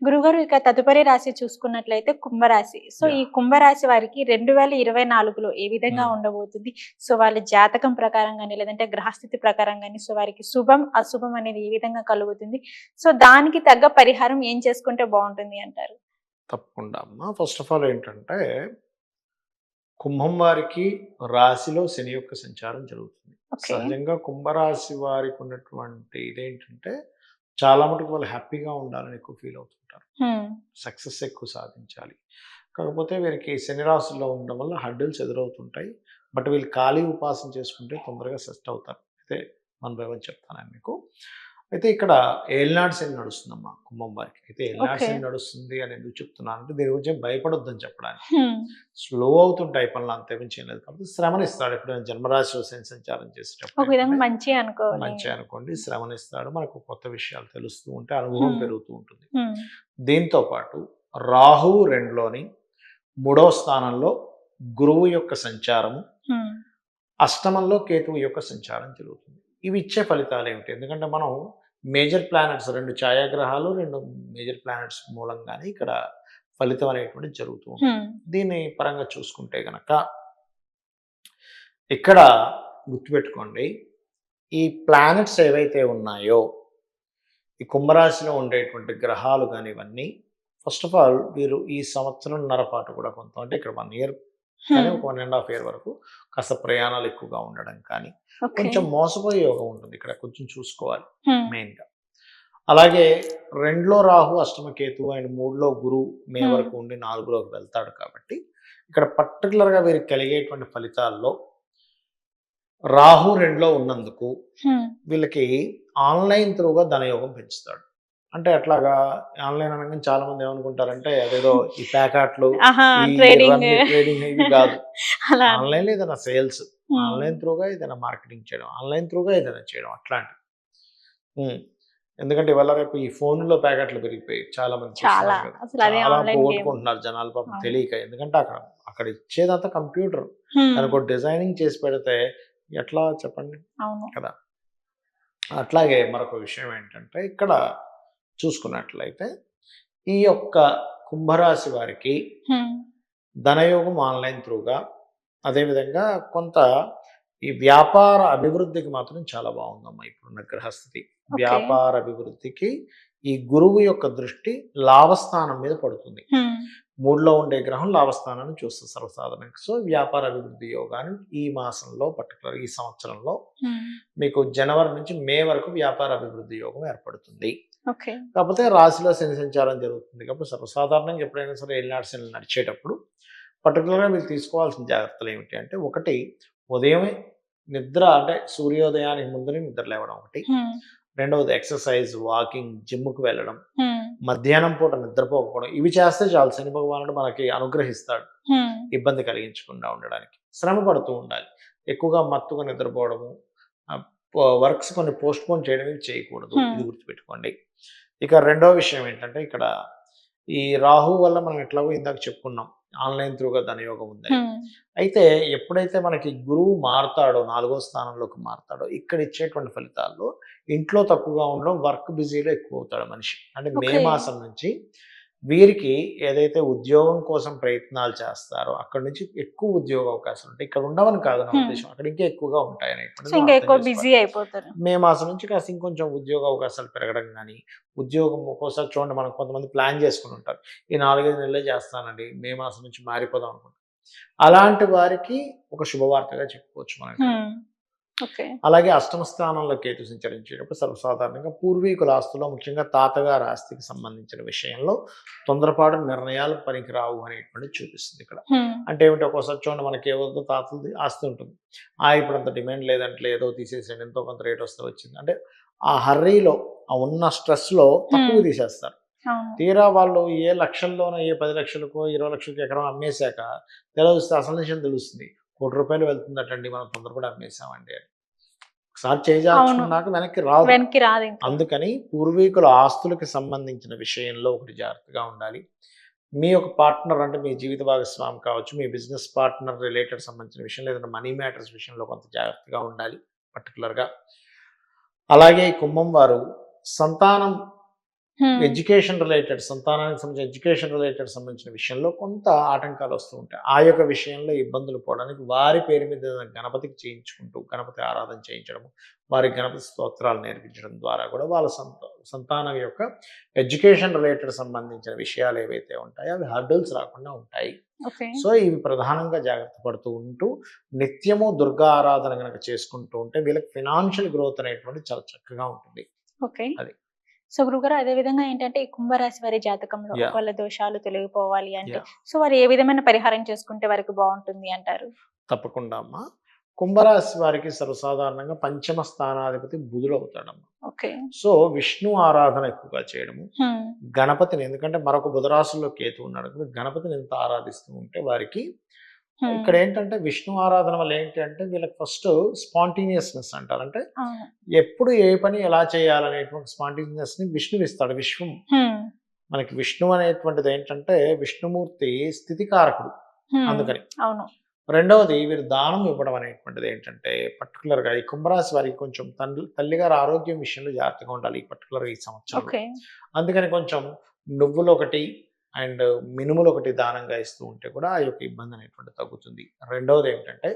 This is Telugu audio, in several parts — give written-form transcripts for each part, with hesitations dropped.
గురుగారు ఇక తదుపరి రాశి చూసుకున్నట్లయితే కుంభరాశి. సో, ఈ యాహ్! కుంభరాశి వారికి 2024లో ఏ విధంగా హ్మ్. ఉండబోతుంది? సో, వాళ్ళ జాతకం ప్రకారం గాని, లేదంటే గ్రహస్థితి ప్రకారం గాని, సో, వారికి శుభం, అశుభం అనేది ఏ విధంగా కలుగుతుంది? సో, దానికి తగ్గ పరిహారం ఏం చేసుకుంటే బావుంటుంది అంటారు? తప్పకుండా అమ్మా. ఫస్ట్ ఆఫ్ ఆల్ ఏంటంటే, కుంభం వారికి రాశిలో శని యొక్క సంచారం జరుగుతుంది. ఓకే. సహజంగా కుంభరాశి వారికున్నటువంటి ఇదేంటంటే, చాలా మటుకు వాళ్ళు హ్యాపీగా ఉండాలని ఎక్కువ ఫీల్ అవుతుంటారు. హ్మ్. సక్సెస్ ఎక్కువ సాధించాలి. కాకపోతే వీరికి శని రాశిలో ఉండడం వల్ల హర్డిల్స్ ఎదురవుతుంటాయి. బట్ వీళ్ళు ఖాళీ ఉపాసన చేసుకుంటే తొందరగా సెట్ అవుతారు. అయితే వన్ బై వన్ చెప్తాను నేను మీకు. అయితే ఇక్కడ ఏలినాటి శని నడుస్తుందమ్మా కుంభం వారికి. అయితే ఏలినాటి ఓకే. శని నడుస్తుంది అని ఎందుకు చెప్తున్నానంటే దీని గురించి భయపడొద్దని చెప్పడానికి. హ్మ్. స్లో అవుతుంటాయి పనులు అంతకుమించి ఏం లేదు. కాకపోతే శ్రమనిస్తాడు ఎప్పుడైనా జన్మరాశిలో శని సంచారం చేసేటప్పుడు ఒక విధంగా ఏంటంటే మంచియే అనుకోవాలి. మంచే అనుకోండి. శ్రమనిస్తాడు. మనకు కొత్త విషయాలు తెలుస్తూ ఉంటే అనుభవం హ్మ్. పెరుగుతూ ఉంటుంది. హ్మ్. దీంతో పాటు రాహువు 2లోని మూడవ స్థానంలో గురువు యొక్క సంచారము, హ్మ్. అష్టమంలో కేతువు యొక్క సంచారం జరుగుతుంది. ఇవి ఇచ్చే ఫలితాలు ఏమిటి? ఎందుకంటే మనం మేజర్ ప్లానెట్స్ 2 ఛాయాగ్రహాలు, 2 మేజర్ ప్లానెట్స్ మూలంగానే ఇక్కడ ఫలితం అనేటువంటిది జరుగుతూ ఉంటుంది. హ్మ్. దీని పరంగా చూసుకుంటే గనక ఇక్కడ గుర్తుపెట్టుకోండి. ఈ ప్లానెట్స్ ఏవైతే ఉన్నాయో, ఈ కుంభరాశిలో ఉండేటువంటి గ్రహాలు గాని ఇవన్నీ ఫస్ట్ ఆఫ్ ఆల్ వీరు ఈ సంవత్సరంన్నర పాటు కూడా కొంత అంటే ఇక్కడ 1 ఇయర్ కానీ హ్మ్. ఒక 1½ ఇయర్ వరకు కాస్త ప్రయాణాలు ఎక్కువగా ఉండడం కానీ, ఓకే. కొంచెం మోసపోయే యోగం ఉంటుంది. ఇక్కడ కొంచెం చూసుకోవాలి హ్మ్. మెయిన్‌గా. అలాగే 2లో రాహు, అష్టమ కేతువు అండ్ 3లో గురువు మే హ్మ్. వరకు ఉండి 4లోకి వెళ్తాడు కాబట్టి, ఇక్కడ పర్టిక్యులర్‌గా వీరికి కలిగేటువంటి ఫలితాల్లో రాహు 2లో ఉన్నందుకు హ్మ్. వీళ్ళకి ఆన్‌లైన్ త్రూగా ధనయోగం పెంచుతాడు. అంటే ఎట్లాగా? ఆన్‌లైన్ అనంగానే చాలామంది ఏమనుకుంటారంటే అదేదో ఈ ప్యాకాట్లు, ఆహా! ఈ ట్రేడింగ్ రమ్మీ ట్రేడింగ్ ఇవి గాదు. అలా అని. ఆన్‌లైన్‌లో ఏదైనా సేల్స్, హ్మ్. ఆన్‌లైన్ త్రూగా ఏదైనా మార్కెటింగ్ చేయడం, ఆన్‌లైన్ త్రూగా ఏదైనా చేయడం అట్లాంటివి. హ్మ్. ఎందుకంటే ఇవాళ రేపు ఈ ఫోనుల్లో ప్యాకెట్లు పెరిగిపోయాయి. చాలా మంది చాలా. చూస్తున్నారు కదా! అసలదే చాలా ఆన్‌లైన్ గేమ్. పోగొట్టుకుంటున్నారు జనాలు పాపం అవును. తెలియక. ఎందుకంటే అక్కడ ఇచ్చేదంతా కంప్యూటర్. హ్మ్. దానికో డిజైనింగ్ చేసి పెడితే ఎట్లా చెప్పండి? అవును. కదా! అట్లాగే మరొక విషయం ఏంటంటే ఇక్కడ చూసుకున్నట్లయితే ఈ యొక్క కుంభరాశి వారికి హ్మ్. ధనయోగం ఆన్‌లైన్ త్రూగా, అదేవిధంగా కొంత ఈ వ్యాపార అభివృద్ధికి మాత్రం చాలా బావుందమ్మా ఇప్పుడున్న గ్రహస్థితి. ఓకే. వ్యాపార అభివృద్ధికి ఈ గురువు యొక్క దృష్టి లాభస్థానం మీద పడుతుంది. హ్మ్. 3లో ఉండే గ్రహం లాభస్థానాన్ని చూస్తుంది సర్వసాధారణంగా. సో, వ్యాపార అభివృద్ధి యోగాన్ని ఈ మాసంలో పర్టిక్యులర్‌గా ఈ సంవత్సరంలో హ్మ్. మీకు జనవరి నుంచి మే వరకు వ్యాపార అభివృద్ధి యోగం ఏర్పడుతుంది. ఓకే. కాకపోతే రాశిలో శని సంచారం జరుగుతుంది కాబట్టి సర్వసాధారణంగా ఎప్పుడైనా సరే ఏలినాటి శని నడిచేటప్పుడు పర్టికులర్‌గా మీరు తీసుకోవాల్సిన జాగ్రత్తలు ఏమిటి అంటే, ఒకటి ఉదయమే నిద్ర అంటే సూర్యోదయానికి ముందునే నిద్ర లేవడం ఒకటి. హ్మ్. రెండవది ఎక్సర్‌సైజ్, వాకింగ్, జిమ్‌కి వెళ్ళడం. హ్మ్. మధ్యాహ్నం పూట నిద్రపోకపోవడం. ఇవి చేస్తే చాలు శని భగవానుడు మనకి అనుగ్రహిస్తాడు. హ్మ్. ఇబ్బంది కలిగించకుండా ఉండడానికి. శ్రమ పడుతూ ఉండాలి. ఎక్కువగా మత్తుగా నిద్రపోవడము, ఆహ్, వర్క్స్ కొన్ని పోస్ట్‌పోన్ చేయడం ఇవి చేయకూడదు. హ్మ్. ఇది గుర్తుపెట్టుకోండి. ఇక రెండో విషయం ఏంటంటే ఇక్కడ ఈ రాహువు వల్ల మనం ఎట్లాగో ఇందాక చెప్పుకున్నాం. ఆన్‌లైన్ త్రూగా ధనయోగం ఉందని. హ్మ్. అయితే ఎప్పుడైతే మనకి గురువు మారతాడో, 4 స్థానంలోకి మారతాడో, ఇక్కడ ఇచ్చేటువంటి ఫలితాల్లో ఇంట్లో తక్కువగా ఉండడం, వర్క్ బిజీలో ఎక్కువవుతాడు మనిషి. అంటే మే ఓకే. మాసం నుంచి వీరికి ఏదైతే ఉద్యోగం కోసం ప్రయత్నాలు చేస్తారో, అక్కడి నుంచి ఎక్కువ ఉద్యోగ అవకాశాలు ఉంటాయి. ఇక్కడ ఉండవని కాదు నా హ్మ్. ఉద్దేశ్యం. అక్కడ ఇంకా ఎక్కువగా సో, ఉంటాయనేటువంటిది మనం ఇంకా అర్థం ఎక్కువ బిజీ చేసుకోవాలి. అయిపోతారు. మే మాసం నుంచి కాస్త ఇంకొంచెం ఉద్యోగ అవకాశాలు పెరగడం గానీ, ఉద్యోగం ఒక్కోసారి చూడండి మనం కొంతమంది ప్లాన్ చేసుకొని ఉంటారు. ఈ 4, 5 నెలలే చేస్తానండి. మే మాసం నుంచి మారిపోదాం అనుకుంటారు. అలాంటి వారికి ఒక శుభవార్తగా చెప్పుకోవచ్చు మనం ఇక్కడ. హ్మ్. ఓకే. అలాగే అష్టమ స్థానంలో కేతు సంచరించేటప్పుడు సర్వసాధారణంగా పూర్వీకుల ఆస్తులో ముఖ్యంగా తాతగారి ఆస్తికి సంబంధించిన విషయంలో తొందరపాటు నిర్ణయాలు పనికిరావు అనేటువంటిది చూపిస్తుంది ఇక్కడ. హ్మ్. అంటే ఏమిటి ఒక్కోసారి చూడండి మనకి ఎవరిదో తాతలది ఆస్తి ఉంటుంది. ఇప్పుడు అంత డిమాండ్ లేదంటే ఏదో తీసేసాడు ఎంతో కొంత రేట్ వస్తే వచ్చింది. అంటే ఆ హర్రీలో ఆ ఉన్న స్ట్రెస్‌లో హ్మ్. తక్కువకి తీసేస్తారు. అవును. తీరా వాళ్ళు ఏ లక్షల్లోనో ఏ 10,00,000కో 20,00,000కో ఎకరం అమ్మేసాక తీరా చూస్తే అసలు విషయం తెలుస్తుంది. ₹1,00,00,000 వెళ్తుందటండి మనం తొందరపడి అమ్మేసామండి అని. ఒకసారి అవును. చేజార్చుకున్నాక వెనక్కి రాదు. వెనక్కి రాదింక. అందుకని పూర్వీకుల ఆస్తులకి సంబంధించిన విషయంలో ఒకటి జాగ్రత్తగా ఉండాలి. మీ యొక్క పార్ట్నర్ అంటే మీ జీవిత భాగస్వామి కావచ్చు, మీ బిజినెస్ పార్ట్నర్ రిలేటెడ్ సంబంధించిన విషయం లేదంటే మనీ మ్యాటర్స్ విషయంలో కొంత జాగ్రత్తగా ఉండాలి పర్టిక్యులర్‌గా. అలాగే ఈ కుంభం వారు సంతానం ఎడ్యుకేషన్ రిలేటెడ్, సంతానానికి సంబంధించిన ఎడ్యుకేషన్ రిలేటెడ్ సంబంధించిన విషయంలో కొంత ఆటంకాలు వస్తూ ఉంటాయి. ఆ యొక్క విషయంలో ఇబ్బందులు పోవడానికి వారి పేరు మీద గణపతికి చేయించుకుంటూ గణపతి ఆరాధన చేయించడము, వారి గణపతి స్తోత్రాలు నేర్పించడం ద్వారా కూడా వాళ్ళ సంతానం యొక్క ఎడ్యుకేషన్ రిలేటెడ్ సంబంధించిన విషయాలు ఏవైతే ఉంటాయో అవి హర్డల్స్ రాకుండా ఉంటాయి. సో ఇవి ప్రధానంగా జాగ్రత్త పడుతూ ఉంటూ నిత్యము దుర్గా ఆరాధన కనుక చేసుకుంటూ ఉంటే వీళ్ళకి ఫినాన్షియల్ గ్రోత్ అనేటువంటి చాలా చక్కగా ఉంటుంది. ఓకే. అది. సో గురుగారు అదే విధంగా ఏంటంటే ఈ కుంభరాశి వారి జాతకంలో Yeah. వాళ్ళ దోషాలు తొలగిపోవాలి అంటే Yeah. సో వారు ఏ విధమైన పరిహారం చేసుకుంటే వారికి బాగుంటుంది అంటారు? తప్పకుండా అమ్మా. కుంభరాశి వారికి సర్వసాధారణంగా పంచమ స్థానాధిపతి బుధుడు అవుతాడమ్మా. ఓకే. సో విష్ణు ఆరాధన ఎక్కువగా చేయడము, గణపతిని, ఎందుకంటే మరొక బుధరాశుల్లో కేతు ఉన్నాడు కదా, గణపతిని ఎంత ఆరాధిస్తూ ఉంటే వారికి ఇక్కడ ఏంటంటే విష్ణు ఆరాధన వల్ల ఏంటి అంటే వీళ్ళకి ఫస్ట్ స్పాంటేనియస్నెస్ అంటారు. అంటే ఎప్పుడు ఏ పని ఎలా చేయాలనేటువంటి స్పాంటేనియస్ ని విష్ణువు ఇస్తాడు. విశ్వం మనకి విష్ణు అనేటువంటిది ఏంటంటే విష్ణుమూర్తి స్థితికారకుడు. అందుకని అవును. రెండవది వీరు దానం ఇవ్వడం అనేటువంటిది ఏంటంటే పర్టికులర్గా ఈ కుంభరాశి వారికి కొంచెం తల్లిగారు ఆరోగ్యం విషయంలో జాగ్రత్తగా ఉండాలి ఈ పర్టికులర్ ఈ సంవత్సరం. అందుకని కొంచెం నువ్వులు ఒకటి అండ్ మినుములు ఒకటి దానంగా ఇస్తూ ఉంటే కూడా ఆ యొక్క ఇబ్బంది అనేటువంటి తగ్గుతుంది. రెండవది ఏంటంటే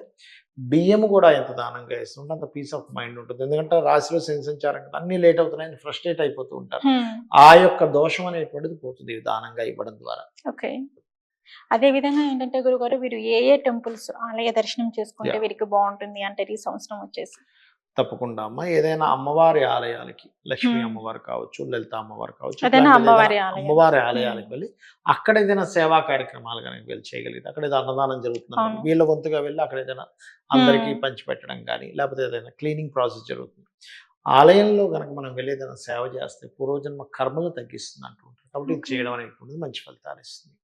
బియ్యము కూడా ఎంత దానంగా ఇస్తుంటే అంత పీస్ ఆఫ్ మైండ్ ఉంటుంది. ఎందుకంటే రాశిలో శని సంచారం కదా, అన్ని లేట్ అవుతున్నాయని ఫ్రస్ట్రేట్ అయిపోతూ ఉంటారు. ఆ యొక్క దోషం అనేటువంటిది పోతుంది దానంగా ఇవ్వడం ద్వారా. ఓకే. అదే విధంగా ఏంటంటే గురుగారు వీరు ఏ ఏ టెంపుల్స్ ఆలయ దర్శనం చేసుకుంటే వీరికి బాగుంటుంది అంటే ఈ సంవత్సరం వచ్చేసి? తప్పకుండా అమ్మ, ఏదైనా అమ్మవారి ఆలయాలకి, లక్ష్మీ అమ్మవారు కావచ్చు, లలిత అమ్మవారు కావచ్చు, అమ్మవారి ఆలయాలకు వెళ్ళి అక్కడ ఏదైనా సేవా కార్యక్రమాలు కనుక వెళ్ళి చేయగలిగితే, అక్కడ ఏదో అన్నదానం జరుగుతుంది వీళ్ళ వంతుగా వెళ్ళి అక్కడ ఏదైనా అందరికీ పంచిపెట్టడం కానీ, లేకపోతే ఏదైనా క్లీనింగ్ ప్రాసెస్ జరుగుతుంది, ఆలయంలో కనుక మనం వెళ్ళి ఏదైనా సేవ చేస్తే పూర్వజన్మ కర్మలు తగ్గిస్తుంది అంటుంటారు. కాబట్టి ఇది చేయడం అనేటువంటిది మంచి ఫలితాలు ఇస్తుంది.